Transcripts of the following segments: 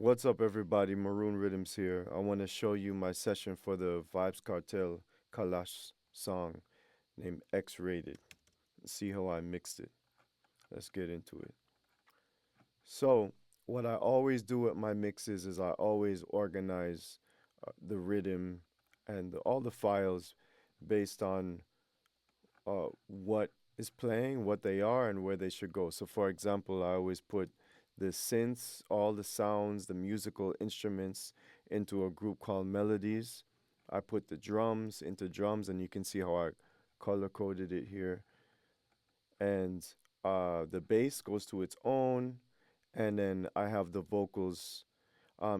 What's up, everybody? Maroon Rhythms here. I want to show you my session for the Vybz Kartel Kalash song named X-Rated. See how I mixed it. Let's get into it. So, what I always do with my mixes is I always organize the rhythm and all the files based on what is playing, what they are, and where they should go. So, for example, I always put the synths, all the sounds, the musical instruments into a group called melodies. I put the drums into drums, and you can see how I color coded it here. And the bass goes to its own, and then I have the vocals.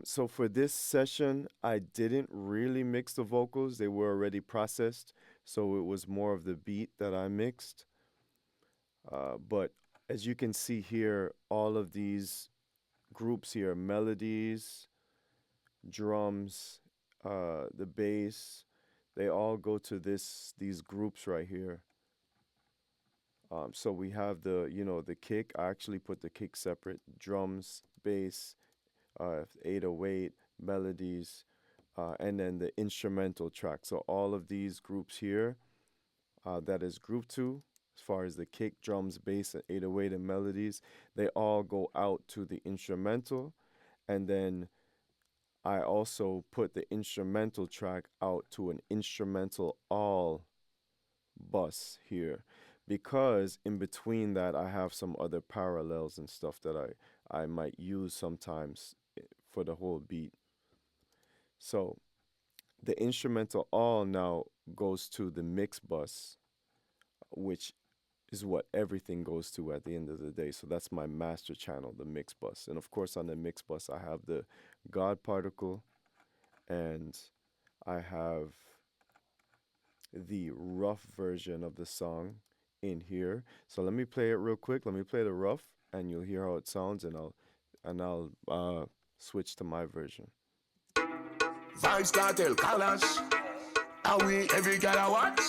So for this session, I didn't really mix the vocals. They were already processed, so it was more of the beat that I mixed. But as you can see here, all of these groups here, melodies, drums, the bass, they all go to these groups right here. So we have the kick. I actually put the kick separate. Drums, bass, 808, melodies, and then the instrumental track. So all of these groups here, that is group 2. As far as the kick, drums, bass, and 808 and melodies, they all go out to the instrumental. And then I also put the instrumental track out to an instrumental all bus here, because in between that I have some other parallels and stuff that I might use sometimes for the whole beat. So the instrumental all now goes to the mix bus, which is what everything goes to at the end of the day. So that's my master channel, the mix bus. And of course on the mix bus I have the God particle, and I have the rough version of the song in here. So let me play it real quick. Let me play the rough and you'll hear how it sounds, and I'll switch to my version. Vybz Kartel, Kalash. Are we every girl I watch?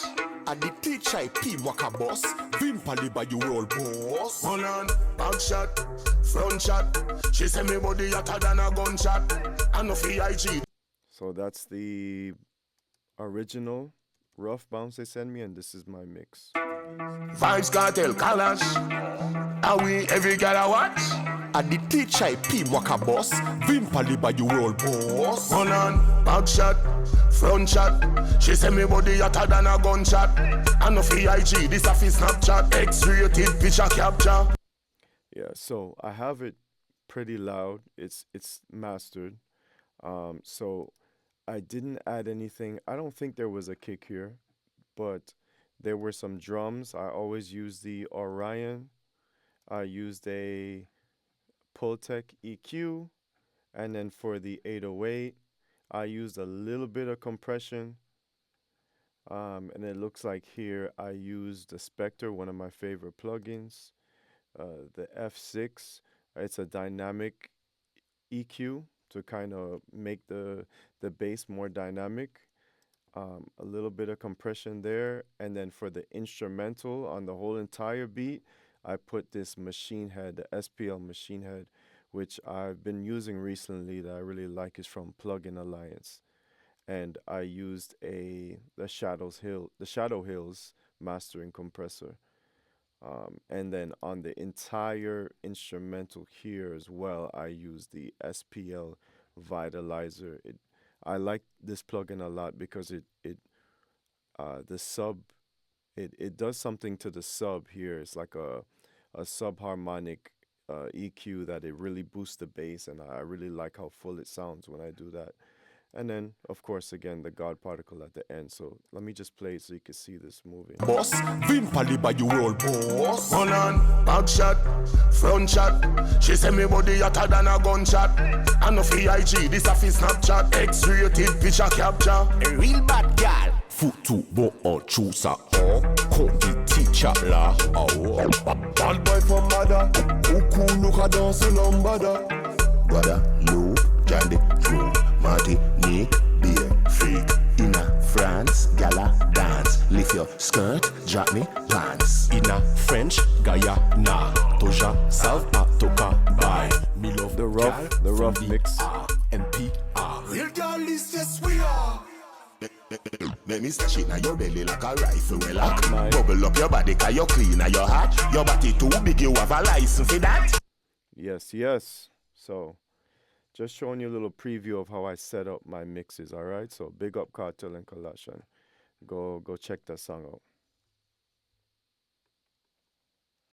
And the teacher P waka boss, Vimpali by you roll boss. Hold on, back shot, front shot. She say me body hotter than a gunshot. And no IG. So that's the original rough bounce they send me, and this is my mix. Vybz Kartel, Kalash. Are we every girl I watch? And the teacher P waka boss, Vimpali by you roll boss. Hold on, back shot, front shot. She say me body hotter than a gunshot. And no IG, this a fi Snapchat. X-rated picture capture. Yeah, so I have it pretty loud. It's mastered. So I didn't add anything. I don't think there was a kick here, but there were some drums. I always use the Orion. I used a Pultec EQ, and then for the 808, I used a little bit of compression. And it looks like here I used the Spectre, one of my favorite plugins, the F6. It's a dynamic EQ to kind of make the bass more dynamic. A little bit of compression there, and then for the instrumental on the whole entire beat, I put this machine head, the SPL machine head, which I've been using recently that I really like. Is from Plugin Alliance, and I used the Shadow Hills mastering compressor, and then on the entire instrumental here as well, I used the SPL Vitalizer. I like this plugin a lot because the sub, it does something to the sub here. It's like a subharmonic EQ that it really boosts the bass, and I really like how full it sounds when I do that. And then, of course, again, the God particle at the end. So let me just play it so you can see this moving. Boss, Vimpali by you roll boss. Hold on, back shot, front shot. She say me body hotter than a gunshot. And no IG, this a fi Snapchat. X-rated picture capture. A real bad gal. Futu bo or chusa or Kondi teacher la or Bad boy from mother. Who cool look a dancing on brother. Brother, Lou, Jandy, Drew, Marty, Nick, Beer, Freak. Inna France, gala dance. Lift your skirt, drop me pants. Inna French, Guyana, Toja, South Toka, bye. Me love The rough mix. NPR. Real girl is yes we are. Let me stash it now your belly like a rifle well lock. Nice. Bubble up your body cause you're clean and your heart. Your body too big, you have a license for that. Yes, yes. So, just showing you a little preview of how I set up my mixes, all right? So, big up Kartel and Kalash, and go check that song out.